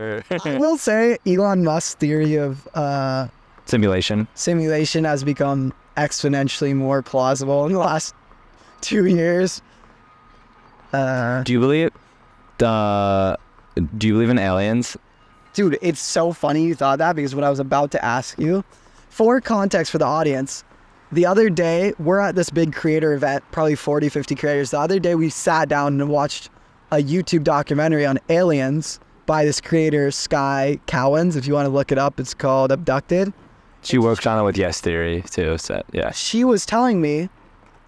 I will say Elon Musk's theory of Simulation has become exponentially more plausible in the last 2 years. Do you believe in aliens? Dude, it's so funny you thought that, because what I was about to ask you, for context for the audience, the other day, we're at this big creator event, probably 40, 50 creators. The other day, we sat down and watched a YouTube documentary on aliens by this creator, Sky Cowens. If you want to look it up, it's called Abducted. She worked on it with Yes Theory, too, so, yeah. She was telling me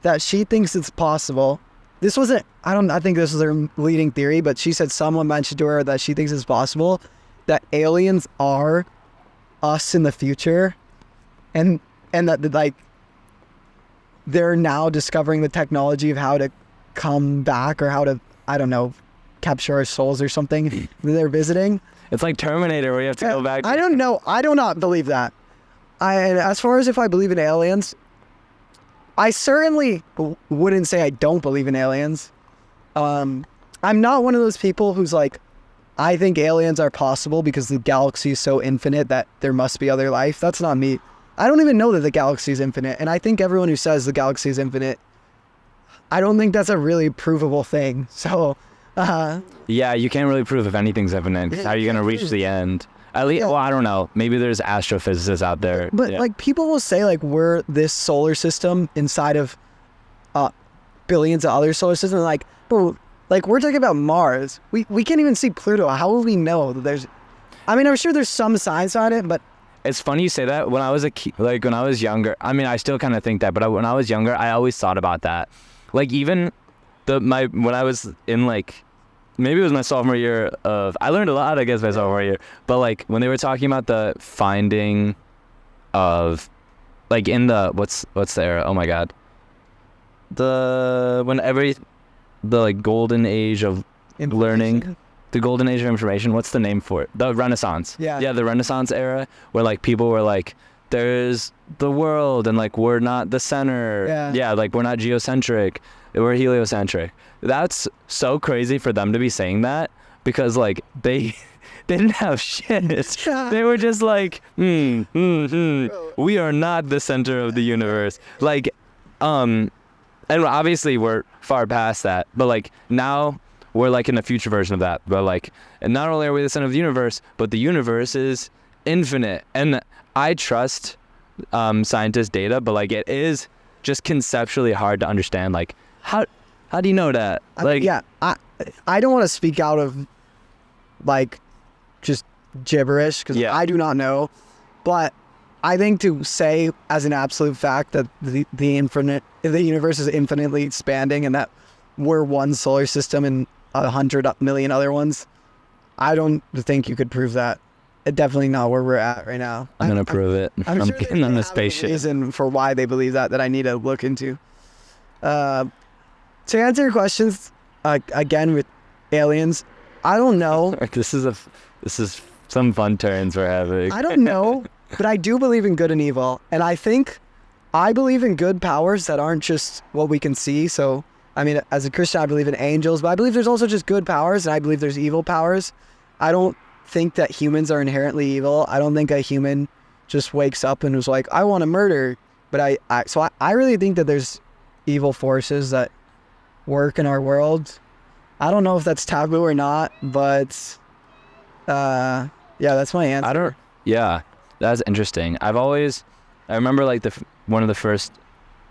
that she thinks it's possible. This wasn't, I think this was her leading theory, but she said someone mentioned to her that she thinks it's possible that aliens are us in the future, and that, like, they're now discovering the technology of how to come back, or how to, I don't know, capture our souls or something. They're visiting. It's like Terminator, where you have to go back. I don't know. I do not believe that. As far as if I believe in aliens, I certainly wouldn't say I don't believe in aliens. I'm not one of those people who's like, I think aliens are possible because the galaxy is so infinite that there must be other life. That's not me. I don't even know that the galaxy is infinite. And I think everyone who says the galaxy is infinite, I don't think that's a really provable thing. So, yeah, you can't really prove if anything's infinite. How are you going to reach the end? At least, well, I don't know. Maybe there's astrophysicists out there. But like, people will say like we're this solar system inside of billions of other solar systems. Like, bro, like we're talking about Mars. We can't even see Pluto. How will we know that there's? I mean, I'm sure there's some science on it, but it's funny you say that. When I was when I was younger, I mean, I still kind of think that, but when I was younger, I always thought about that. Like even when I was in like, maybe it was my sophomore year I learned a lot, I guess, my sophomore year. But like when they were talking about the finding of, like in the what's the era? Oh my God, the like golden age of learning. The golden age of information, what's the name for it? The Renaissance. Yeah, the Renaissance era, where like people were like, there's the world and like we're not the center. Yeah, like we're not geocentric, we're heliocentric. That's so crazy for them to be saying that, because like they didn't have shit. They were just like, we are not the center of the universe. Like, and obviously we're far past that, but like now we're like in a future version of that. But like, and not only are we the center of the universe, but the universe is infinite. And I trust scientists' data, but like it is just conceptually hard to understand. Like, how do you know that? Like, I don't want to speak out of like just gibberish, because I do not know. But I think to say as an absolute fact that the universe is infinitely expanding and that we're one solar system and 100 million other ones, I don't think you could prove that. It's definitely not where we're at right now. I'm gonna prove it. I'm sure getting on the spaceship. Reason for why they believe that I need to look into. To answer your questions, again with aliens, I don't know. This is some fun turns we're having. I don't know, but I do believe in good and evil, and I believe in good powers that aren't just what we can see. So, I mean, as a Christian, I believe in angels, but I believe there's also just good powers, and I believe there's evil powers. I don't think that humans are inherently evil. I don't think a human just wakes up and was like, I want to murder. But I really think that there's evil forces that work in our world. I don't know if that's taboo or not, but yeah, that's my answer. That's interesting. I remember like one of the first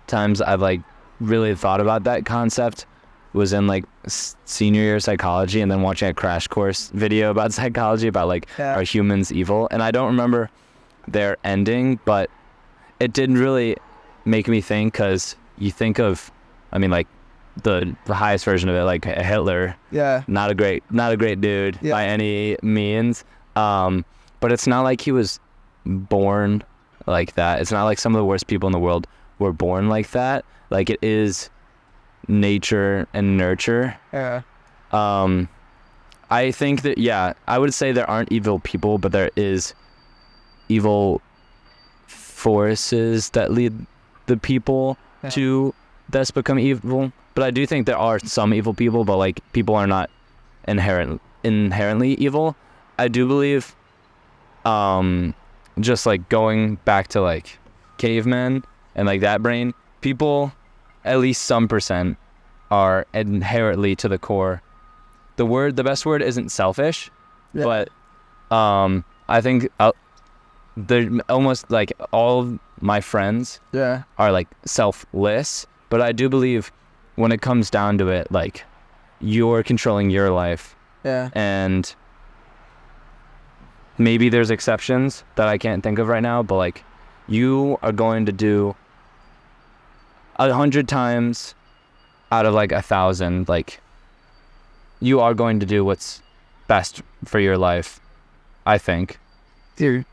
times I've like really thought about that concept was in like senior year psychology, and then watching a crash course video about psychology about like, are humans evil? And I don't remember their ending, but it didn't really make me think, because you think of, I mean, like the highest version of it, like Hitler. Not a great dude by any means. But it's not like he was born like that. It's not like some of the worst people in the world were born like that. Like, it is nature and nurture. I think that, I would say there aren't evil people, but there is evil forces that lead the people to thus become evil. But I do think there are some evil people, but like people are not inherently evil. I do believe, just like going back to like cavemen and like that brain, people, at least some percent, are inherently to the core. The best word isn't selfish, but I think they're almost like all my friends are like selfless, but I do believe when it comes down to it, like you're controlling your life. Yeah. And maybe there's exceptions that I can't think of right now, but like you are going to do 100 times out of like 1,000, like you are going to do what's best for your life, I think. You're